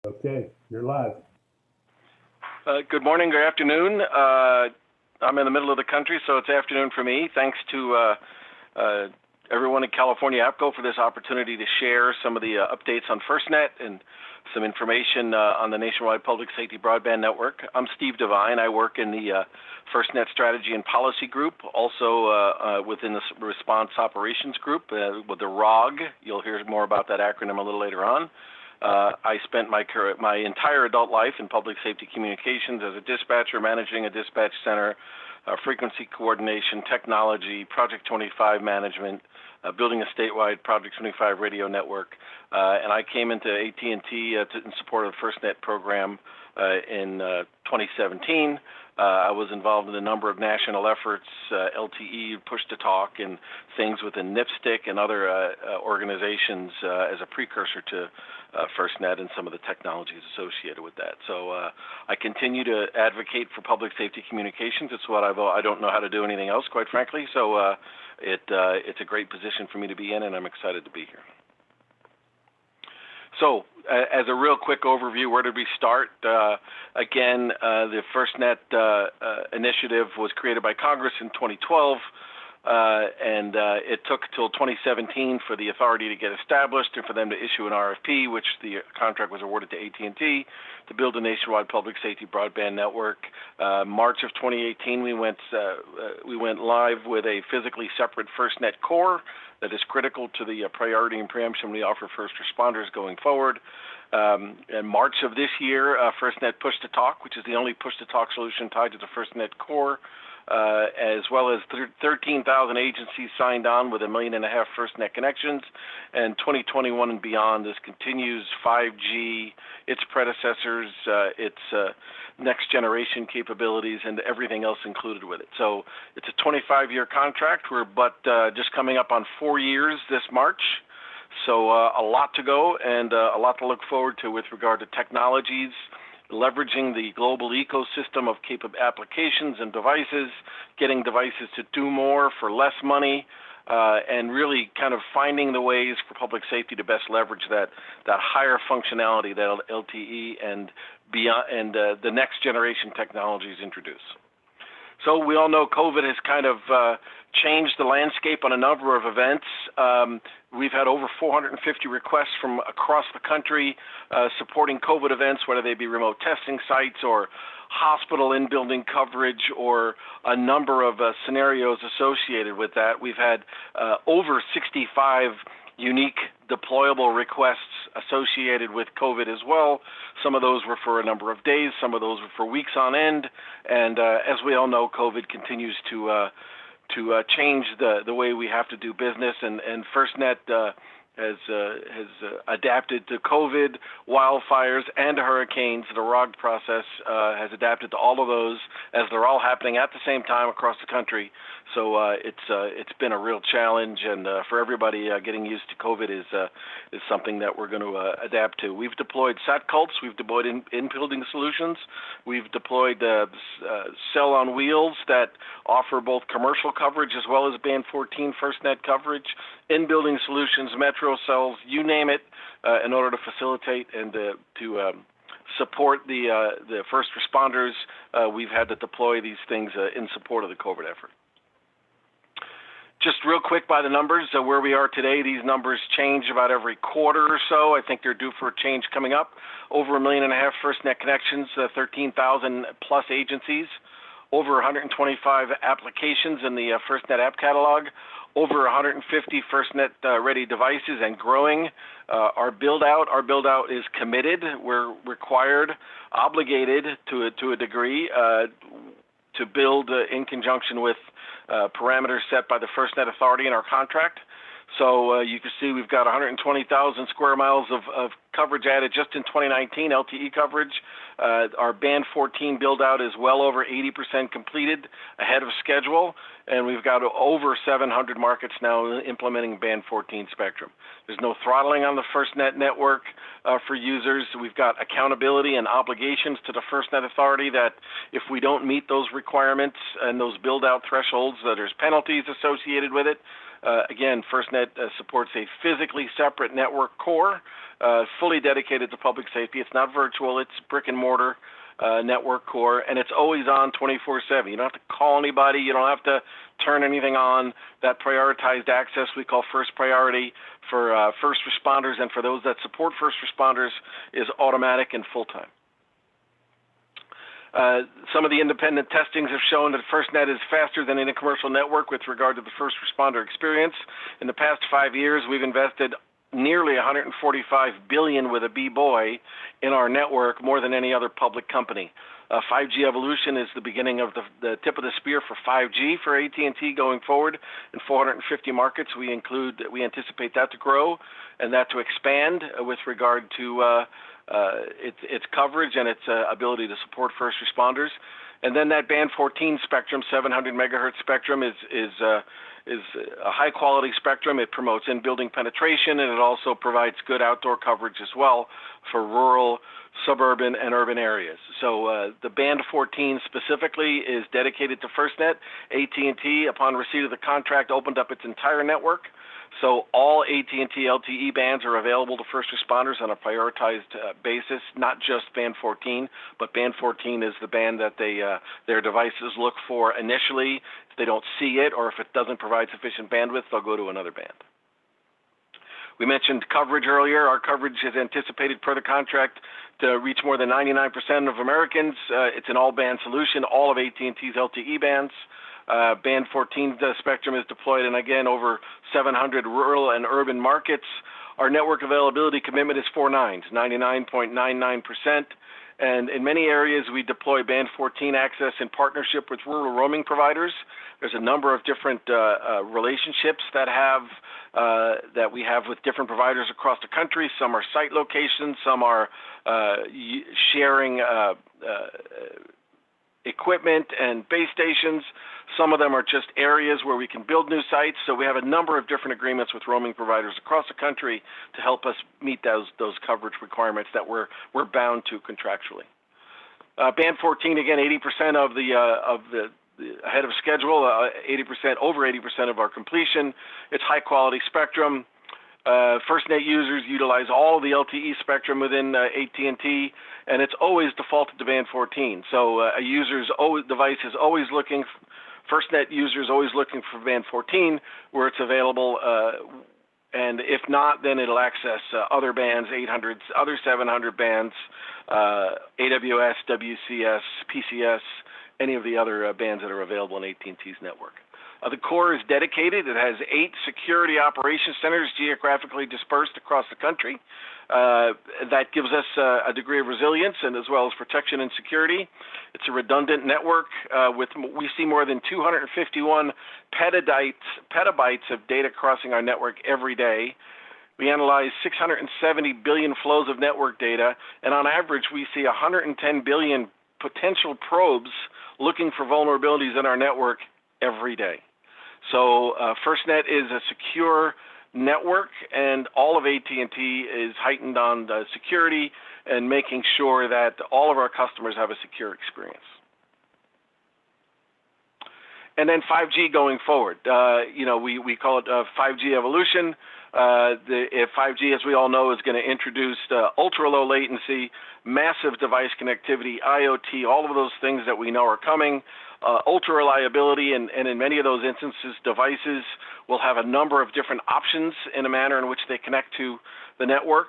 Okay, you're live. Good morning, good afternoon. I'm in the middle of the country, so it's afternoon for me. Thanks to everyone in California APCO for this opportunity to share some of the updates on FirstNet and some information on the Nationwide Public Safety Broadband Network. I'm Steve Devine. I work in the FirstNet Strategy and Policy Group, also within the Response Operations Group with the ROG. You'll hear more about that acronym a little later on. I spent my entire adult life in public safety communications as a dispatcher, managing a dispatch center, frequency coordination, technology, Project 25 management, building a statewide Project 25 radio network. And I came into AT&T in support of the FirstNet program in 2017. I was involved in a number of national efforts, LTE, push-to-talk, and things within NIPSTIC and other organizations as a precursor to FirstNet and some of the technologies associated with that. So I continue to advocate for public safety communications. It's what I don't know how to do anything else, quite frankly. So it's a great position for me to be in, and I'm excited to be here. So, as a real quick overview, where did we start? Again, the FirstNet initiative was created by Congress in 2012, and it took till 2017 for the authority to get established and for them to issue an RFP, which the contract was awarded to AT&T to build a nationwide public safety broadband network. March of 2018, we went live with a physically separate FirstNet core that is critical to the priority and preemption we offer first responders going forward. In March of this year, FirstNet Push-to-Talk, which is the only push-to-talk solution tied to the FirstNet core, as well as 13,000 agencies signed on with 1.5 million FirstNet connections. And 2021 and beyond, this continues 5G, its predecessors, its next generation capabilities, and everything else included with it. So it's a 25-year contract. We're just coming up on 4 years this March. So a lot to go and a lot to look forward to with regard to technologies, leveraging the global ecosystem of applications and devices, getting devices to do more for less money, and really kind of finding the ways for public safety to best leverage that higher functionality that LTE and beyond and the next generation technologies introduce. So we all know COVID has kind of changed the landscape on a number of events. We've had over 450 requests from across the country supporting COVID events, whether they be remote testing sites or hospital in-building coverage or a number of scenarios associated with that. We've had over 65 unique deployable requests associated with COVID as well. Some of those were for a number of days, some of those were for weeks on end, and as we all know, COVID continues to change the way we have to do business, and FirstNet has adapted to COVID, wildfires, and hurricanes. The ROG process has adapted to all of those as they're all happening at the same time across the country. So it's been a real challenge, and for everybody, getting used to COVID is something that we're going to adapt to. We've deployed SatCults, we've deployed in-building solutions, we've deployed cell on wheels that offer both commercial coverage as well as Band 14 FirstNet coverage, in-building solutions, metro cells, you name it, in order to facilitate and to support the first responders. We've had to deploy these things in support of the COVID effort. Just real quick by the numbers, where we are today, these numbers change about every quarter or so. I think they're due for a change coming up. Over 1.5 million FirstNet connections, 13,000 plus agencies, over 125 applications in the FirstNet app catalog, over 150 FirstNet ready devices and growing. Our build out is committed. We're required, obligated to a degree to build in conjunction with parameters set by the FirstNet Authority in our contract. So you can see we've got 120,000 square miles of coverage added just in 2019, LTE coverage. Our Band 14 build-out is well over 80% completed, ahead of schedule, and we've got over 700 markets now implementing Band 14 spectrum. There's no throttling on the FirstNet network for users. We've got accountability and obligations to the FirstNet Authority that if we don't meet those requirements and those build-out thresholds, there's penalties associated with it. Again, FirstNet supports a physically separate network core fully dedicated to public safety. It's not virtual. It's brick and mortar network core, and it's always on 24/7. You don't have to call anybody. You don't have to turn anything on. That prioritized access we call first priority for first responders and for those that support first responders is automatic and full-time. Some of the independent testings have shown that FirstNet is faster than any commercial network with regard to the first responder experience. In the past 5 years, we've invested nearly $145 billion with a B-boy in our network, more than any other public company. 5G evolution is the beginning of the tip of the spear for 5G for AT&T going forward. In 450 markets, we anticipate that to grow and that to expand with regard to its coverage and its ability to support first responders. And then that band 14 spectrum, 700 megahertz spectrum, is a high-quality spectrum. It promotes in-building penetration, and it also provides good outdoor coverage as well for rural, suburban, and urban areas. So the band 14 specifically is dedicated to FirstNet. AT&T, upon receipt of the contract, opened up its entire network. So all AT&T LTE bands are available to first responders on a prioritized basis, not just band 14, but band 14 is the band that their devices look for initially. If they don't see it or if it doesn't provide sufficient bandwidth, they'll go to another band. We mentioned coverage earlier. Our coverage is anticipated per the contract to reach more than 99% of Americans. It's an all-band solution, all of AT&T's LTE bands. Band 14 spectrum is deployed in, again, over 700 rural and urban markets. Our network availability commitment is 4 nines, 99.99%. And in many areas, we deploy band 14 access in partnership with rural roaming providers. There's a number of different relationships that we have with different providers across the country. Some are site locations, some are sharing equipment and base stations. Some of them are just areas where we can build new sites. So we have a number of different agreements with roaming providers across the country to help us meet those coverage requirements that we're bound to contractually. Band 14, again, 80% of the ahead of schedule, over 80% of our completion. It's high quality spectrum. FirstNet users utilize all the LTE spectrum within AT&T, and it's always defaulted to band 14. So a user's device is always looking, FirstNet user is always looking for band 14 where it's available, and if not, then it'll access other bands, 800s, other 700 bands, AWS, WCS, PCS, any of the other bands that are available in AT&T's network. The core is dedicated. It has 8 security operations centers geographically dispersed across the country. That gives us a degree of resilience and as well as protection and security. It's a redundant network we see more than 251 petabytes of data crossing our network every day. We analyze 670 billion flows of network data, and on average, we see 110 billion potential probes looking for vulnerabilities in our network every day. So FirstNet is a secure network, and all of AT&T is heightened on the security and making sure that all of our customers have a secure experience. And then 5G going forward. We call it 5G evolution. 5G, as we all know, is going to introduce ultra-low latency, massive device connectivity, IoT, all of those things that we know are coming. Ultra reliability, and in many of those instances, devices will have a number of different options in a manner in which they connect to the network,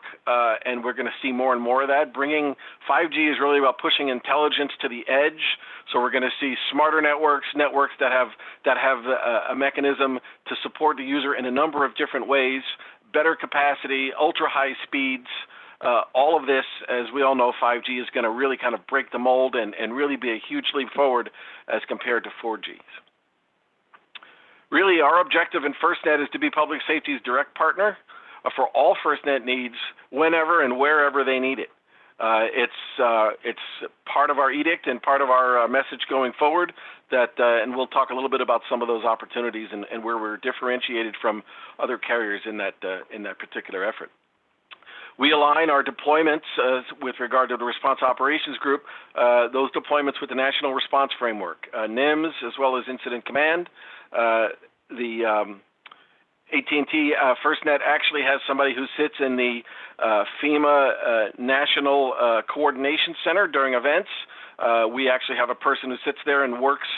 and we're going to see more and more of that. 5G is really about pushing intelligence to the edge, so we're going to see smarter networks that have a mechanism to support the user in a number of different ways, better capacity, ultra-high speeds. All of this, as we all know, 5G is going to really kind of break the mold and really be a huge leap forward as compared to 4G. Really, our objective in FirstNet is to be public safety's direct partner for all FirstNet needs whenever and wherever they need it. It's part of our edict and part of our message going forward and we'll talk a little bit about some of those opportunities and where we're differentiated from other carriers in that particular effort. We align our deployments with regard to the Response Operations Group, those deployments with the National Response Framework, NIMS, as well as Incident Command. AT&T FirstNet actually has somebody who sits in the FEMA National Coordination Center during events. We actually have a person who sits there and works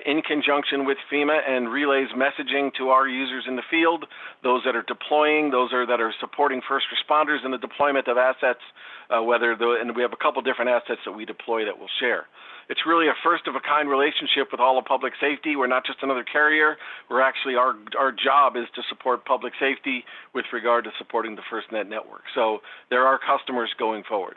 in conjunction with FEMA and relays messaging to our users in the field, those that are deploying, those that are supporting first responders in the deployment of assets, and we have a couple different assets that we deploy that we'll share. It's really a first-of-a-kind relationship with all of public safety. We're not just another carrier. We're actually, our job is to support public safety with regard to supporting the FirstNet network. So they're our customers going forward.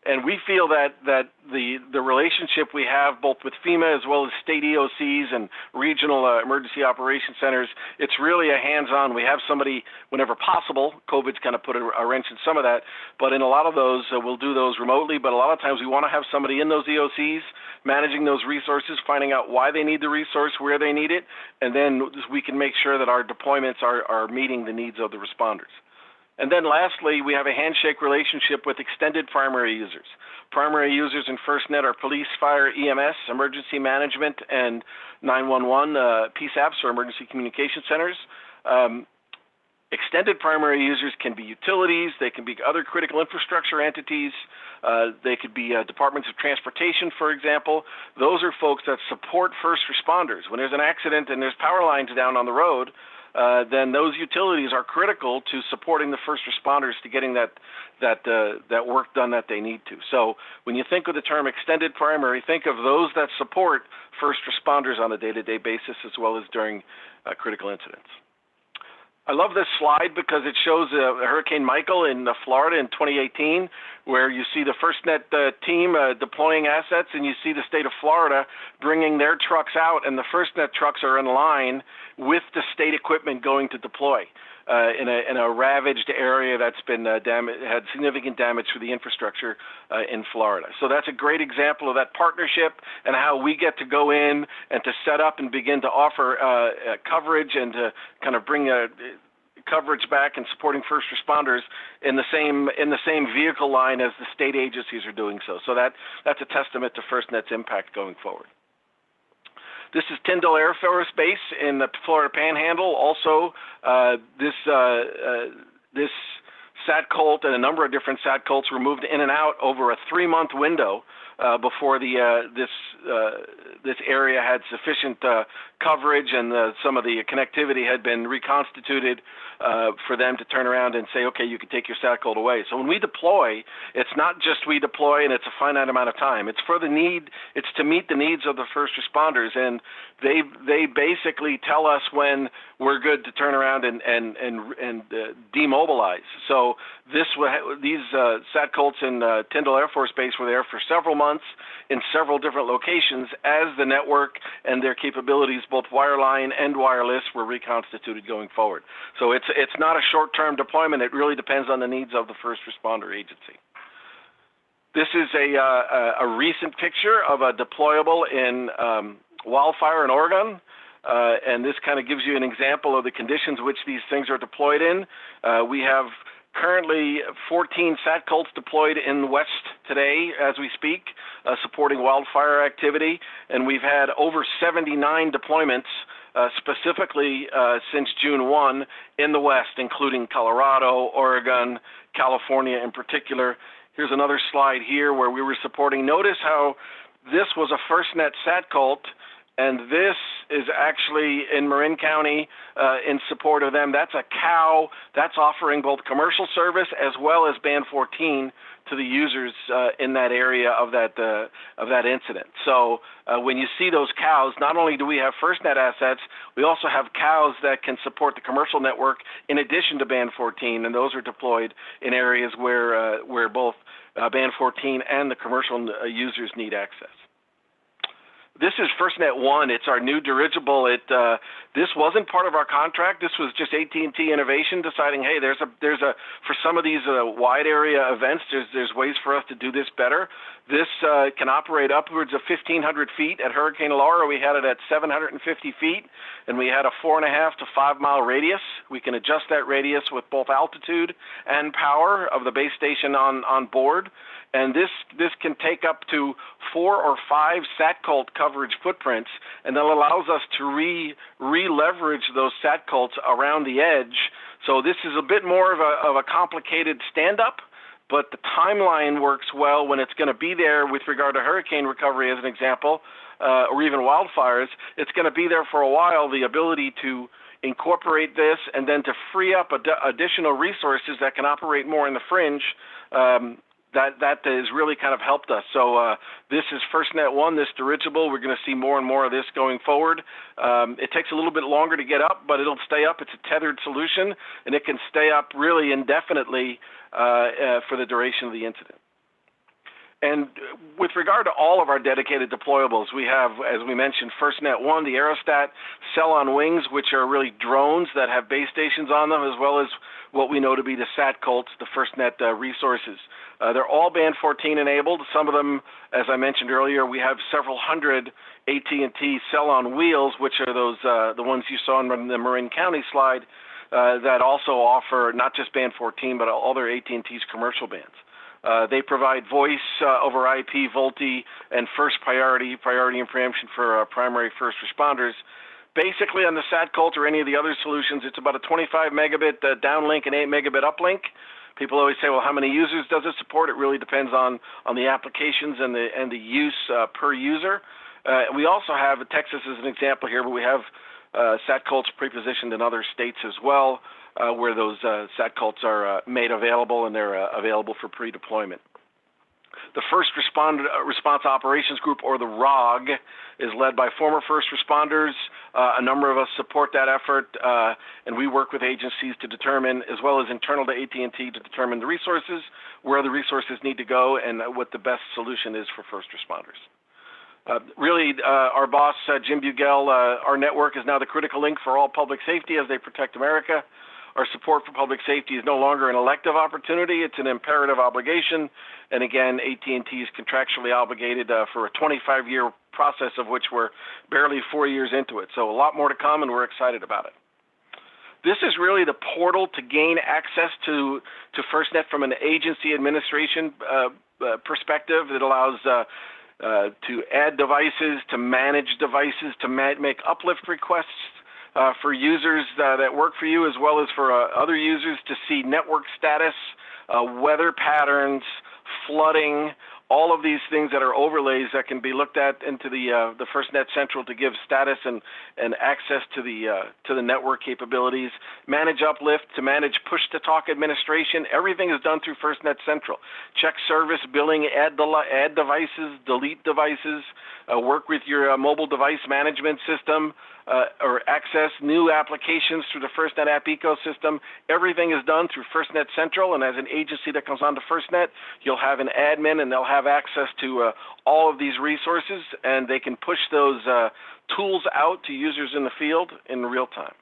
And we feel that the relationship we have both with FEMA as well as state EOCs and regional emergency operation centers, it's really a hands-on. We have somebody whenever possible. COVID's kind of put a wrench in some of that, but in a lot of those, we'll do those remotely. But a lot of times we want to have somebody in those EOCs managing those resources, finding out why they need the resource, where they need it, and then we can make sure that our deployments are meeting the needs of the responders. And then lastly, we have a handshake relationship with extended primary users. Primary users in FirstNet are police, fire, EMS, emergency management, and 911 PSAPs, or emergency communication centers. Extended primary users can be utilities, they can be other critical infrastructure entities, they could be departments of transportation, for example. Those are folks that support first responders. When there's an accident and there's power lines down on the road, then those utilities are critical to supporting the first responders to getting that work done that they need to. So when you think of the term extended primary, think of those that support first responders on a day-to-day basis as well as during critical incidents. I love this slide because it shows Hurricane Michael in Florida in 2018, where you see the FirstNet team deploying assets, and you see the state of Florida bringing their trucks out, and the FirstNet trucks are in line with the state equipment going to deploy in a ravaged area that's been had significant damage for the infrastructure in Florida. So that's a great example of that partnership and how we get to go in and to set up and begin to offer coverage and to kind of bring coverage back and supporting first responders in the same vehicle line as the state agencies are doing so. So that's a testament to FirstNet's impact going forward. This is Tyndall Air Force Base in the Florida Panhandle. Also, this SAT-COLT and a number of different SAT-COLTs were moved in and out over a 3-month window before this area had sufficient coverage and some of the connectivity had been reconstituted for them to turn around and say, okay, you can take your SAT-COLT away. So when we deploy, it's not just we deploy and it's a finite amount of time. It's for the need. It's to meet the needs of the first responders, and they basically tell us when we're good to turn around and demobilize. So these SAT-COLTs in Tyndall Air Force Base were there for several months in several different locations as the network and their capabilities, both wireline and wireless, were reconstituted going forward. So it's not a short-term deployment. It really depends on the needs of the first responder agency. This is a recent picture of a deployable in wildfire in Oregon. And this kind of gives you an example of the conditions which these things are deployed in. We have currently 14 SAT-COLTs deployed in the West today as we speak, supporting wildfire activity. And we've had over 79 deployments specifically since June 1 in the West, including Colorado, Oregon, California in particular. Here's another slide here where we were supporting. Notice how this was a FirstNet SAT-COLT, and this is actually in Marin County in support of them. That's a cow. That's offering both commercial service as well as Band 14 to the users in that area of that incident. So when you see those cows, not only do we have FirstNet assets, we also have cows that can support the commercial network in addition to Band 14, and those are deployed in areas where both Band 14 and the commercial users need access. This is FirstNet 1. It's our new dirigible. This wasn't part of our contract. This was just AT&T innovation deciding, hey, there's a for some of these wide area events, there's ways for us to do this better. This can operate upwards of 1,500 feet. At Hurricane Laura, we had it at 750 feet, and we had a 4.5 to 5 mile radius. We can adjust that radius with both altitude and power of the base station on board. And this can take up to 4 or 5 SAT-COLT coverage footprints, and that allows us to re-leverage those satcolts around the edge. So this is a bit more of a complicated stand-up, but the timeline works well when it's going to be there with regard to hurricane recovery, as an example, or even wildfires. It's going to be there for a while, the ability to incorporate this and then to free up additional resources that can operate more in the fringe. That has really kind of helped us. So this is FirstNet 1, this dirigible. We're going to see more and more of this going forward. It takes a little bit longer to get up, but it'll stay up. It's a tethered solution, and it can stay up really indefinitely for the duration of the incident. And with regard to all of our dedicated deployables, we have, as we mentioned, FirstNet 1, the aerostat, cell on wings, which are really drones that have base stations on them, as well as what we know to be the satcolts, the FirstNet resources. They're all Band 14 enabled. Some of them, as I mentioned earlier, we have several hundred AT&T cell on wheels, which are those the ones you saw in the Marin County slide, that also offer not just Band 14, but all their AT&T's commercial bands. They provide voice over IP, VoLTE, and first priority and preemption for primary first responders. Basically, on the satcolt or any of the other solutions, it's about a 25 megabit downlink and 8 megabit uplink. People always say, well, how many users does it support? It really depends on the applications and the use per user. We also have, Texas as an example here, but we have satcolts pre-positioned in other states as well, where those satcolts are made available, and they're available for pre-deployment. The First Response Operations Group, or the ROG, is led by former first responders. A number of us support that effort, and we work with agencies to determine, as well as internal to AT&T, to determine the resources, where the resources need to go, and what the best solution is for first responders. Our boss, Jim Bugel, our network is now the critical link for all public safety as they protect America. Our support for public safety is no longer an elective opportunity. It's an imperative obligation. And again, AT&T is contractually obligated for a 25-year process, of which we're barely 4 years into it. So a lot more to come, and we're excited about it. This is really the portal to gain access to FirstNet from an agency administration perspective. It allows to add devices, to manage devices, to make uplift requests for users that work for you, as well as for other users to see network status, weather patterns, flooding, all of these things that are overlays that can be looked at into the FirstNet Central to give status and access to the network capabilities. Manage uplift, to manage push-to-talk administration. Everything is done through FirstNet Central. Check service, billing, add devices, delete devices, work with your mobile device management system, or access new applications through the FirstNet app ecosystem. Everything is done through FirstNet Central, and as an agency that comes onto FirstNet, you'll have an admin, and they'll have access to all of these resources, and they can push those tools out to users in the field in real time.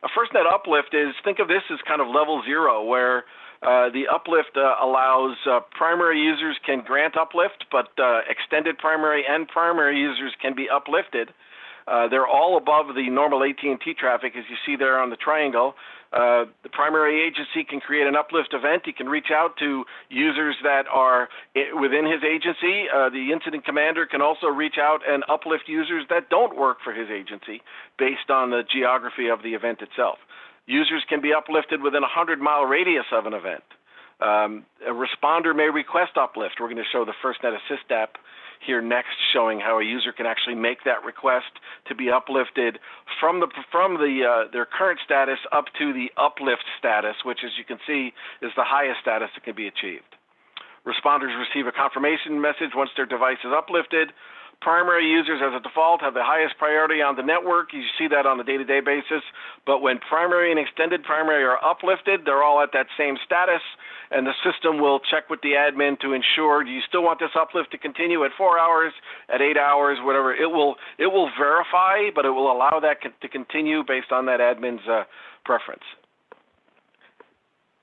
A FirstNet uplift is, think of this as kind of level 0, where the uplift allows primary users can grant uplift, but extended primary and primary users can be uplifted. They're all above the normal AT&T traffic, as you see there on the triangle. The primary agency can create an uplift event. He can reach out to users that are within his agency. The incident commander can also reach out and uplift users that don't work for his agency based on the geography of the event itself. Users can be uplifted within a 100-mile radius of an event. A responder may request uplift. We're going to show the FirstNet Assist app here next, showing how a user can actually make that request to be uplifted from their current status up to the uplift status, which, as you can see, is the highest status that can be achieved. Responders receive a confirmation message once their device is uplifted. Primary users, as a default, have the highest priority on the network. You see that on a day-to-day basis. But when primary and extended primary are uplifted, they're all at that same status, and the system will check with the admin to ensure, do you still want this uplift to continue at 4 hours, at 8 hours, whatever. It will verify, but it will allow that to continue based on that admin's preference.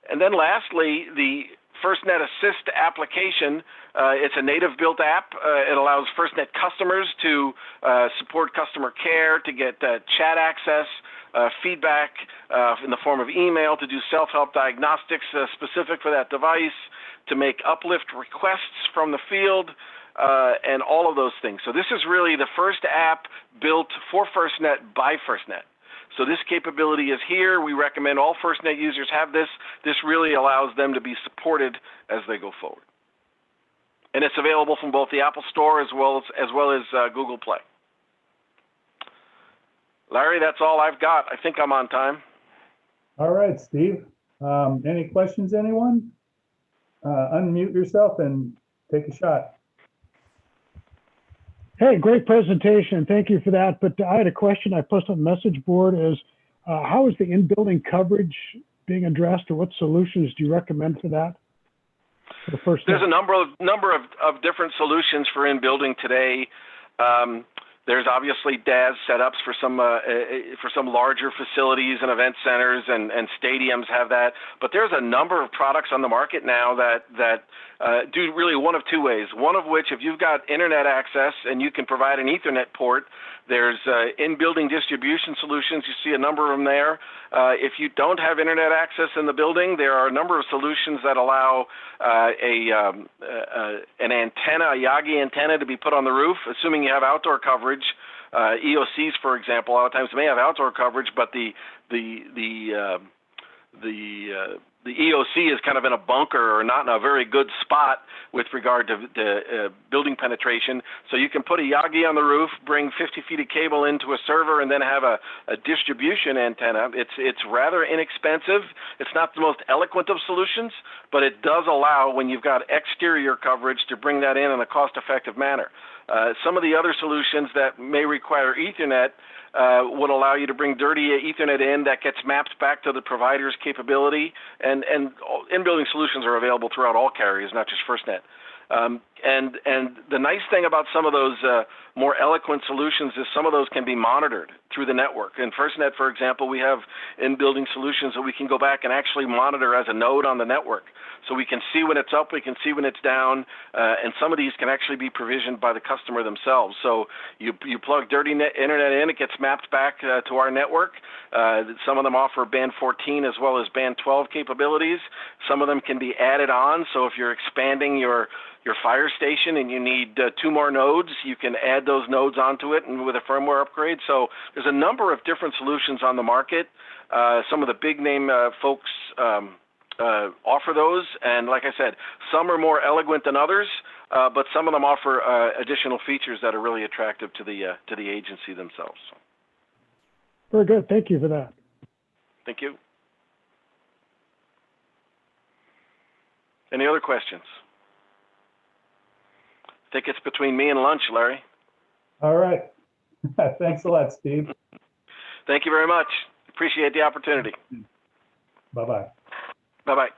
And then lastly, the FirstNet Assist application, it's a native built app. It allows FirstNet customers to support customer care, to get chat access, feedback in the form of email, to do self-help diagnostics specific for that device, to make uplift requests from the field. and all of those things. So this is really the first app built for FirstNet by FirstNet. So this capability is here. We recommend all FirstNet users have this. This really allows them to be supported as they go forward. And it's available from both the Apple Store as well as Google Play. Larry, that's all I've got. I think I'm on time. All right, Steve. Any questions, anyone? Unmute yourself and take a shot. Hey, great presentation. Thank you for that. But I had a question I posted on the message board is, how is the in-building coverage being addressed, or what solutions do you recommend for that? For the first There's a number of different solutions for in-building today. There's obviously DAS setups for some larger facilities and event centers, and stadiums have that. But there's a number of products on the market now that do really one of two ways. One of which, if you've got internet access and you can provide an Ethernet port, there's in-building distribution solutions. You see a number of them there. If you don't have internet access in the building, there are a number of solutions that allow an antenna, a Yagi antenna, to be put on the roof, assuming you have outdoor coverage. EOCs, for example, a lot of times may have outdoor coverage, but the EOC is kind of in a bunker or not in a very good spot with regard to building penetration. So you can put a Yagi on the roof, bring 50 feet of cable into a server, and then have a distribution antenna. It's rather inexpensive. It's not the most eloquent of solutions, but it does allow, when you've got exterior coverage, to bring that in a cost-effective manner. Some of the other solutions that may require Ethernet would allow you to bring dirty Ethernet in that gets mapped back to the provider's capability, and in-building solutions are available throughout all carriers, not just FirstNet. And the nice thing about some of those more eloquent solutions is some of those can be monitored through the network. In FirstNet, for example, we have in-building solutions that we can go back and actually monitor as a node on the network. So we can see when it's up, we can see when it's down, and some of these can actually be provisioned by the customer themselves. So you plug dirty internet in, it gets mapped back to our network. Some of them offer band 14 as well as band 12 capabilities. Some of them can be added on. So if you're expanding your fire station and you need 2 more nodes, you can add those nodes onto it and with a firmware upgrade. So there's a number of different solutions on the market. Some of the big name folks offer those, and like I said, some are more eloquent than others, but some of them offer additional features that are really attractive to the agency themselves. Very good. Thank you for that. Thank you. Any other questions? I think it's between me and lunch, Larry. All right. Thanks a lot, Steve. Thank you very much. Appreciate the opportunity. Bye-bye. Bye-bye.